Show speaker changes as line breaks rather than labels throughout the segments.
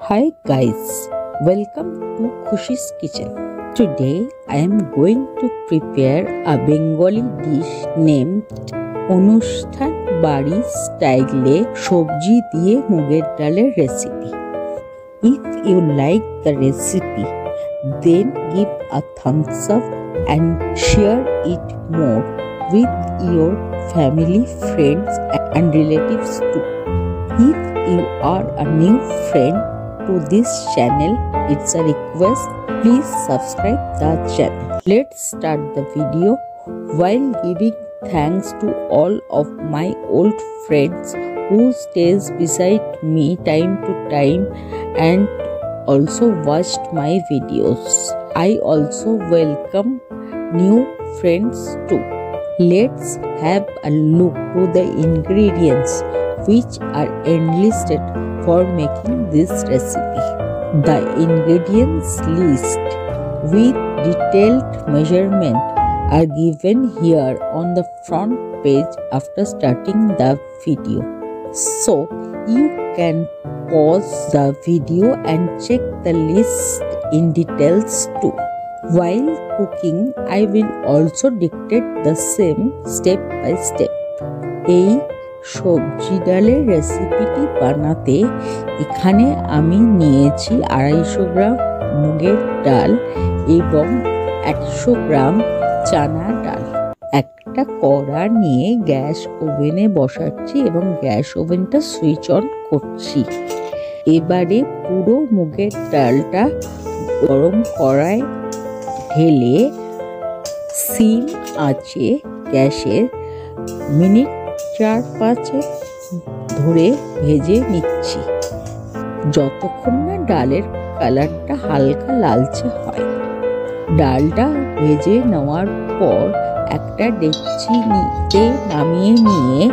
Hi guys, welcome to Khushi's Kitchen. Today I am going to prepare a Bengali dish named Onusthan Bari style Shobji diye muger daler recipe. If you like the recipe, then give a thumbs up and share it more with your family, friends and relatives too. If you are a new friend to this channel, it's a request, please subscribe the channel. Let's start the video while giving thanks to all of my old friends who stays beside me time to time and also watched my videos. I also welcome new friends too. Let's have a look to the ingredients which are enlisted for making this recipe. The ingredients list with detailed measurement are given here on the front page after starting the video. So you can pause the video and check the list in details too. While cooking, I will also dictate the same step by step. সবজি ডালের রেসিপিটি বানাতে এখানে আমি নিয়েছি 250 গ্রাম মুগের ডাল এবং 100 গ্রাম চানা ডাল। একটা কড়া নিয়ে গ্যাস ওভেনে বসাচ্ছি এবং গ্যাস ওভেনটা সুইচ অন করছি। এবারে পুরো মুগের ডালটা গরম কড়ায় ঢেলে সিম আঁচে গ্যাসের মিনিট 4-5 ধরে ভেজে নিচ্ছি যতক্ষণ না ডালের কালারটা হালকা লালচে হয়। ডালটা ভেজে নেওয়ার পর একটা ডেকচিতে নামিয়ে নিয়ে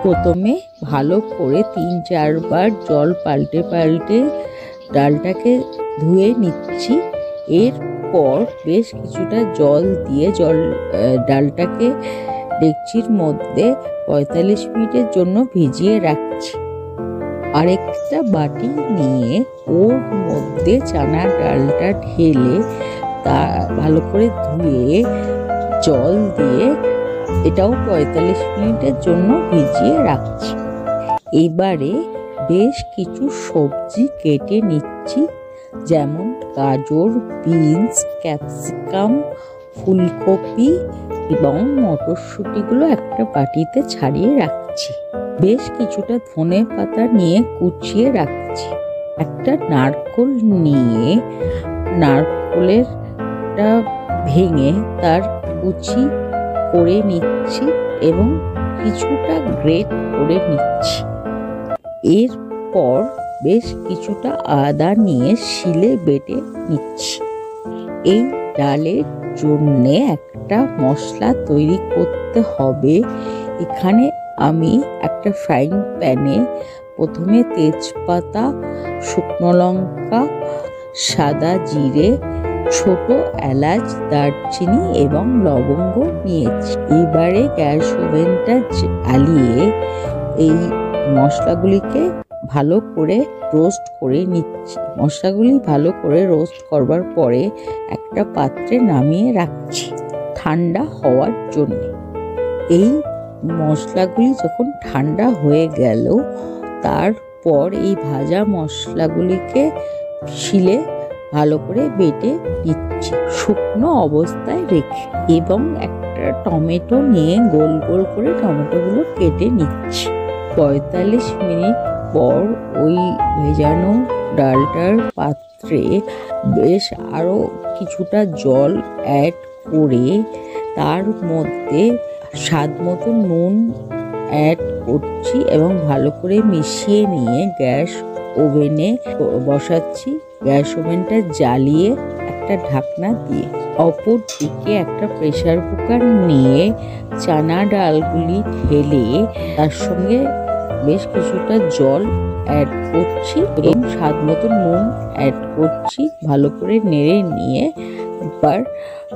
প্রথমে ভালো করে 3-4 বার জল পাল্টে পাল্টে ডালটাকে ধুয়ে নিচ্ছি। এরপর বেশ কিছুটা জল দিয়ে ডালটাকে ডেকচির মধ্যে 45 মিনিটের জন্য ভিজিয়ে রাখছি। আরেকটা বাটি নিয়ে ওর মধ্যে চানা ডালটা ঢেলে তা ভালো করে ধুয়ে জল দিয়ে এটাও 45 মিনিটের জন্য ভিজিয়ে রাখছি। এবারে বেশ কিছু সবজি কেটে নিচ্ছি, যেমন গাজর, বিনস, ক্যাপসিকাম, ফুলকপি এবং মটরশুঁটিগুলো একটা বাটিতে ছাড়িয়ে রাখছি। বেশ কিছুটা ধনে পাতা নিয়ে কুচিয়ে রাখছি। একটা নারকোল নিয়ে নারকোলেরটা ভেঙে তার কুচি করে নিচ্ছি এবং কিছুটা গ্রেট করে নিচ্ছি। এরপর বেশ কিছুটা আদা নিয়ে শিলে বেটে নিচ্ছি। এই ডালের জন্যে একটা মশলা তৈরি করতে হবে। এখানে আমি একটা ফ্রাইং প্যানে প্রথমে তেজপাতা, শুকনো লঙ্কা, সাদা জিরে, ছোট এলাচ, দারচিনি এবং লবঙ্গ নিয়েছি। এবারে গ্যাস ওভেনটা জ্বালিয়ে এই মশলাগুলিকে ভালো করে রোস্ট করে নিচ্ছি। মশলাগুলি ভালো করে রোস্ট করবার পরে একটা পাত্রে নামিয়ে রাখছি ঠান্ডা হওয়ার জন্য। এই মশলাগুলি যখন ঠান্ডা হয়ে গেল, তারপর এই ভাজা মশলাগুলিকে শিলে ভালো করে বেটে নিচ্ছি শুকনো অবস্থায় রেখে, এবং একটা টমেটো নিয়ে গোল গোল করে টমেটোগুলো কেটে নিচ্ছি। 45 মিনিট পর ওই ভেজানো ডালটার পাত্রে বেশ আরও কিছুটা জল অ্যাড করে তার মধ্যে স্বাদ মতো নুন অ্যাড করছি এবং ভালো করে মিশিয়ে নিয়ে গ্যাস ওভেনে বসাচ্ছি। গ্যাস ওভেনটা জ্বালিয়ে একটা ঢাকনা দিয়ে অপর দিকে একটা প্রেসার কুকার নিয়ে চানা ডালগুলি ঢেলে তার সঙ্গে বেশ কিছুটা জল অ্যাড করছি এবং স্বাদ মতো নুন অ্যাড করছি। ভালো করে নেড়ে নিয়ে এবার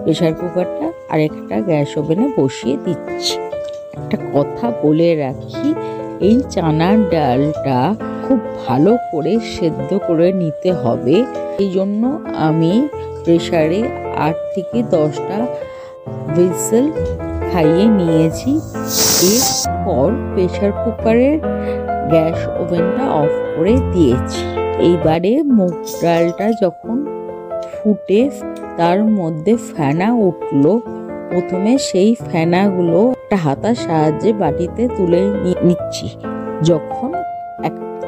প্রেসার কুকারটা আরেকটা গ্যাস ওভেনে বসিয়ে দিচ্ছি। একটা কথা বলে রাখি, এই চানার ডালটা খুব ভালো করে সেদ্ধ করে নিতে হবে। এই জন্য আমি প্রেসারে 8 থেকে 10টা হুইসেল খাইয়ে নিয়েছি। এরপর প্রেসার কুকারের গ্যাস ওভেনটা অফ করে দিয়েছি। এইবারে মুগ ডালটা যখন ফুটে তার মধ্যে ফেনা উঠলো, প্রথমে সেই ফেনাগুলো একটা হাতার সাহায্যে বাটিতে তুলে নিচ্ছি। যখন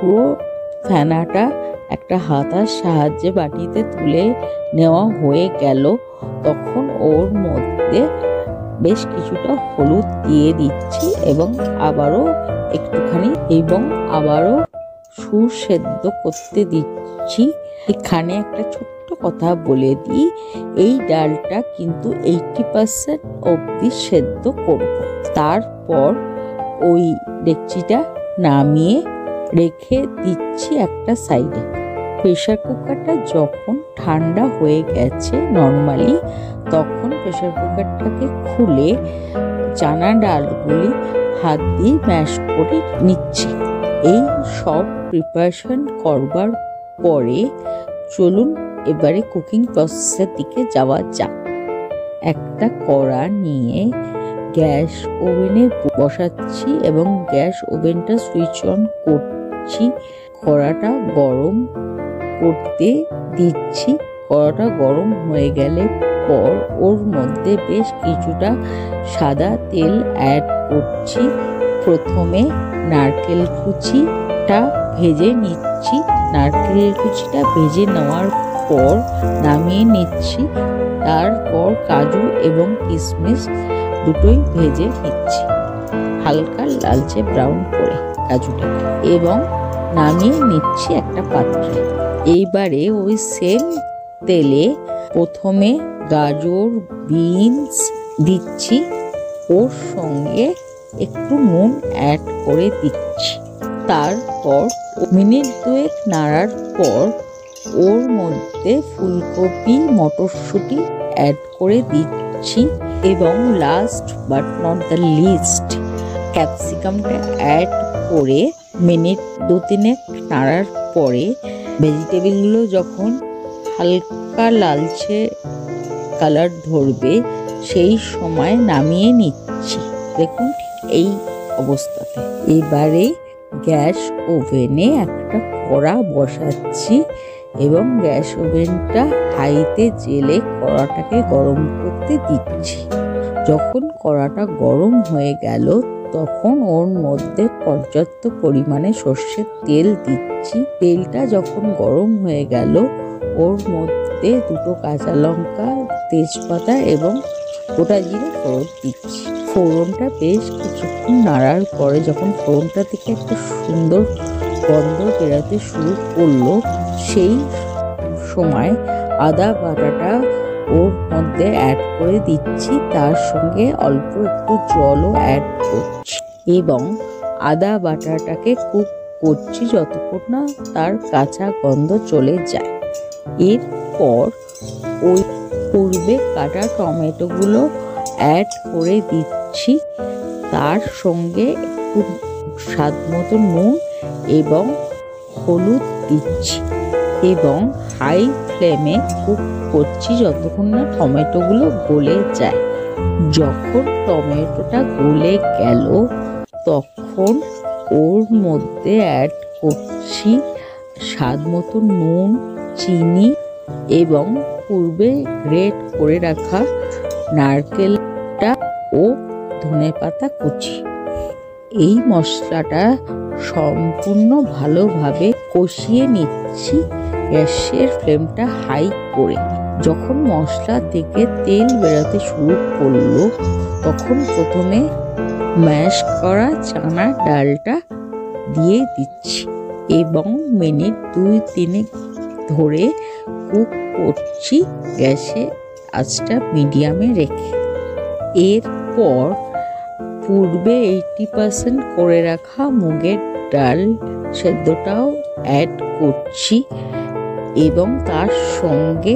পুরো ফেনাটা একটা হাতার সাহায্যে বাটিতে তুলে নেওয়া হয়ে গেল, তখন ওর মধ্যে বেশ কিছুটা হলুদ দিয়ে দিচ্ছি এবং আবারও সুসেদ্ধ করতে দিচ্ছি। এখানে একটা ছোট্ট কথা বলে দিই, এই ডালটা কিন্তু 80% অবধি সেদ্ধ করব। তারপর ওই ডেকচিটা নামিয়ে রেখে দিচ্ছি একটা সাইডে। প্রেসার কুকারটা যখন ঠান্ডা হয়ে গেছে নর্মালি, তখন প্রেসার কুকারটাকে খুলে চানা ডালগুলি হাত দিয়ে ম্যাশ করে নিচ্ছি। এই সব প্রিপারেশন করবার পরে চলুন এবারে কুকিং প্রসেসের দিকে যাওয়া যাক। একটা কড়া নিয়ে গ্যাস ওভেনে বসাচ্ছি এবং গ্যাস ওভেনটা সুইচ অন করছি। কড়াটা গরম করতে দিচ্ছি। কড়াটা গরম হয়ে গেলে পর ওর মধ্যে বেশ কিছুটা সাদা তেল অ্যাড করছি। প্রথমে নারকেল কুচিটা ভেজে নিচ্ছি। নারকেল কুচিটা ভেজে নেওয়ার পর নামিয়ে নিচ্ছি। তারপর কাজু এবং কিশমিশ দুটোই ভেজে নিচ্ছি হালকা লালচে ব্রাউন করে কাজুটাকে, এবং নামিয়ে নিচ্ছি একটা পাত্রে। এইবারে ওই সেম তেলে প্রথমে গাজর, বিনস দিচ্ছি, ওর সঙ্গে একটু নুন অ্যাড করে দিচ্ছি। তারপর মিনিট 2 নাড়ার পর ওর মধ্যে ফুলকপি, মটরশুঁটি অ্যাড করে দিচ্ছি এবং last but not the least ক্যাপসিকামটা অ্যাড করে মিনিট 2-3 নাড়ার পরে ভেজিটেবলগুলো যখন হালকা লালচে কালার ধরবে সেই সময় নামিয়ে নিচ্ছি। দেখুন এই অবস্থাতে। এবারে গ্যাস ওভেনে একটা কড়া বসাচ্ছি এবং গ্যাস ওভেনটা হাইতে জেলে কড়াটাকে গরম করতে দিচ্ছি। যখন কড়াটা গরম হয়ে গেল তখন ওর মধ্যে পর্যাপ্ত পরিমাণে সর্ষের তেল দিচ্ছি। তেলটা যখন গরম হয়ে গেল ওর মধ্যে 2টো কাঁচা লঙ্কা, তেজপাতা এবং গোটা জিরে ফোড়ন দিচ্ছি। ফোড়নটা বেশ কিছুক্ষণ নাড়ার পরে যখন ফোড়নটা থেকে একটা সুন্দর গন্ধ বেরোতে শুরু করলো, সেই সময় আদা বাটাটা ওর মধ্যে অ্যাড করে দিচ্ছি। তার সঙ্গে অল্প একটু জলও অ্যাড করছি এবং আদা বাটাটাকে কুক করছি যতক্ষণ না তার কাঁচা গন্ধ চলে যায়। এরপর ওই পূর্বে কাটা টমেটোগুলো অ্যাড করে দিচ্ছি। তার সঙ্গে একটু স্বাদ মতো নুন এবং হলুদ দিচ্ছি এবং হাই ফ্লেমে কুক করছি যতক্ষণ না টমেটোগুলো গলে যায়। যখন টমেটোটা গলে গেল তখন ওর মধ্যে অ্যাড করছি স্বাদ মতো নুন, চিনি এবং পূর্বে গ্রেট করে রাখা নারকেলটা ও ধনেপাতা কুচি। এই মশলাটা সম্পূর্ণ ভালোভাবে কষিয়ে নিচ্ছি গ্যাসের ফ্লেমটা হাই করে। যখন মশলা থেকে তেল বেরোতে শুরু করলো তখন প্রথমে ম্যাশ করা চানা ডালটা দিয়ে দিচ্ছি এবং মিনিট 2-3 ধরে কুক করছি গ্যাসে আঁচটা মিডিয়ামে রেখে। এরপর পূর্বে 80% করে রাখা মুগের ডাল সেদ্ধটাও অ্যাড করছি এবং তার সঙ্গে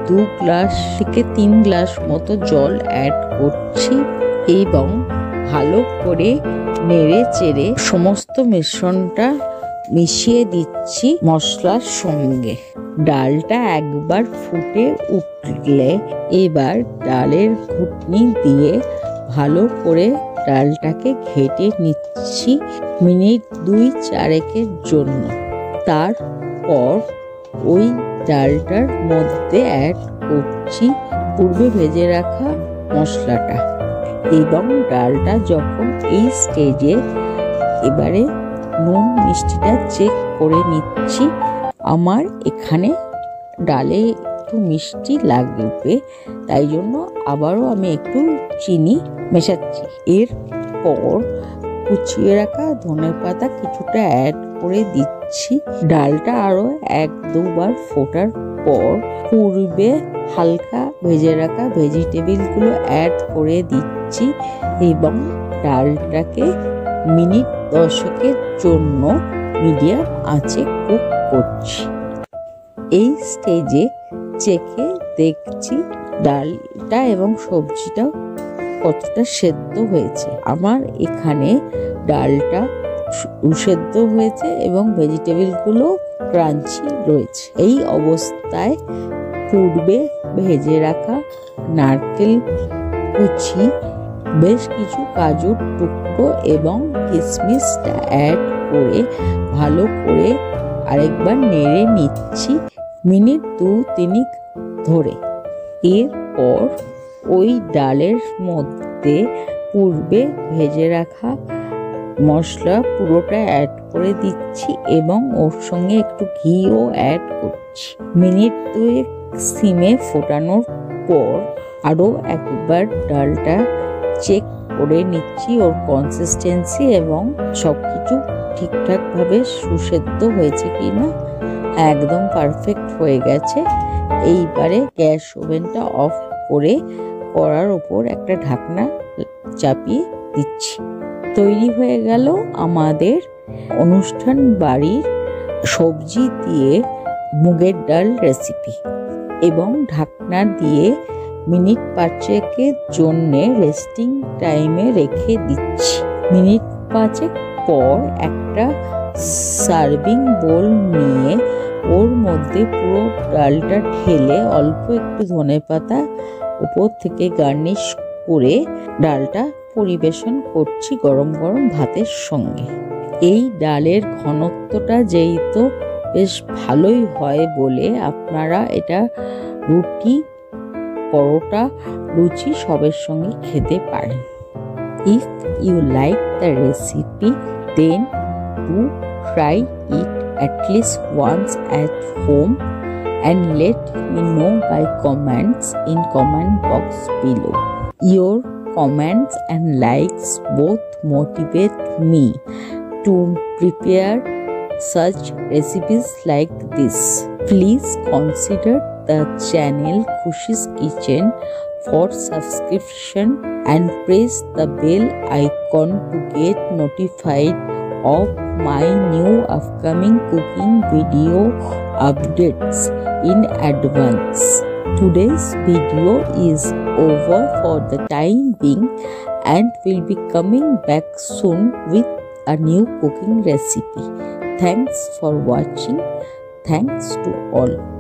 2 গ্লাস থেকে 3 গ্লাস মতো জল অ্যাড করছি এবং ভালো করে নেড়ে চেড়ে সমস্ত মিশ্রণটা মিশিয়ে দিচ্ছি মশলার সঙ্গে। ডালটা একবার ফুটে উঠলে এবার ডালের ঘুটনি দিয়ে ভালো করে ডালটাকে ঘেটে নিচ্ছি মিনিট 2-4 জন্য। তারপর ওই ডালটার মধ্যে অ্যাড করছি পূর্বে ভেজে রাখা মশলাটা এবং ডালটা যখন এই স্টেজে এবারে নুন মিষ্টিটা চেক করে নিচ্ছি। আমার এখানে ডালে একটু মিষ্টি লাগবে, তাই জন্য আবারও আমি একটু চিনি মেশাচ্ছি। এরপর কুচিয়ে রাখা ধনেপাতা কিছুটা অ্যাড করে দিচ্ছি। ডালটা আরো 1-2 বার ফোটার পর পূর্বে হালকা ভেজে রাখা ভেজিটেবিলগুলো অ্যাড করে দিচ্ছি এবং ডালটাকে মিনিট 10 জন্য মিডিয়াম আঁচে কুক করছি। এই স্টেজে চেখে দেখছি ডালটা এবং সবজিটা কতটা সেদ্ধ হয়েছে। আমার এখানে ডালটা সেদ্ধ হয়েছে এবং ভেজিটেবিলগুলো ক্রাঞ্চি রয়েছে। এই অবস্থায় পূর্বে ভেজে রাখা নারকেল কুচি, বেশ কিছু কাজুর টুকরো এবং কিশমিশটা অ্যাড করে ভালো করে আরেকবার নেড়ে নিচ্ছি মিনিট 2-3 ধরে। এরপর ওই ডালের মধ্যে পূর্বে ভেজে রাখা মশলা পুরোটা অ্যাড করে দিচ্ছি এবং ওর সঙ্গে একটু ঘিও অ্যাড করছি। মিনিট 2 সিমে ফোটানোর পর আরও একবার ডালটা চেক করে নিচ্ছি ওর কনসিস্টেন্সি এবং সবকিছু ঠিকঠাকভাবে সুসেদ্ধ হয়েছে কিনা। একদম পারফেক্ট হয়ে গেছে। এইবারে গ্যাস ওভেনটা অফ করে কড়ার ওপর একটা ঢাকনা চাপিয়ে দিচ্ছি। তৈরি হয়ে গেল আমাদের অনুষ্ঠান বাড়ির সবজি দিয়ে মুগের ডাল রেসিপি। এবং ঢাকনা দিয়ে মিনিট 5 জন্য রেস্টিং টাইমে রেখে দিচ্ছি। মিনিট 5 পর একটা সার্ভিং বোল নিয়ে ওর মধ্যে পুরো ডালটা ঢেলে অল্প একটু ধনেপাতা উপর থেকে গার্নিশ করে ডালটা পরিবেশন করছি গরম গরম ভাতের সঙ্গে। এই ডালের ঘনত্বটা যেহেতু বেশ ভালোই হয় বলে আপনারা এটা রুটি, পরোটা, লুচি সবের সঙ্গে খেতে পারেন। If you like the recipe, then do try it at least once at home and let me know by comments in comment box below. Your comments and likes both motivate me to prepare such recipes like this. Please consider the channel Khushi's Kitchen for subscription and press the bell icon to get notified of my new upcoming cooking video updates in advance. Today's video is over for the time being and will be coming back soon with a new cooking recipe. Thanks for watching. Thanks to all.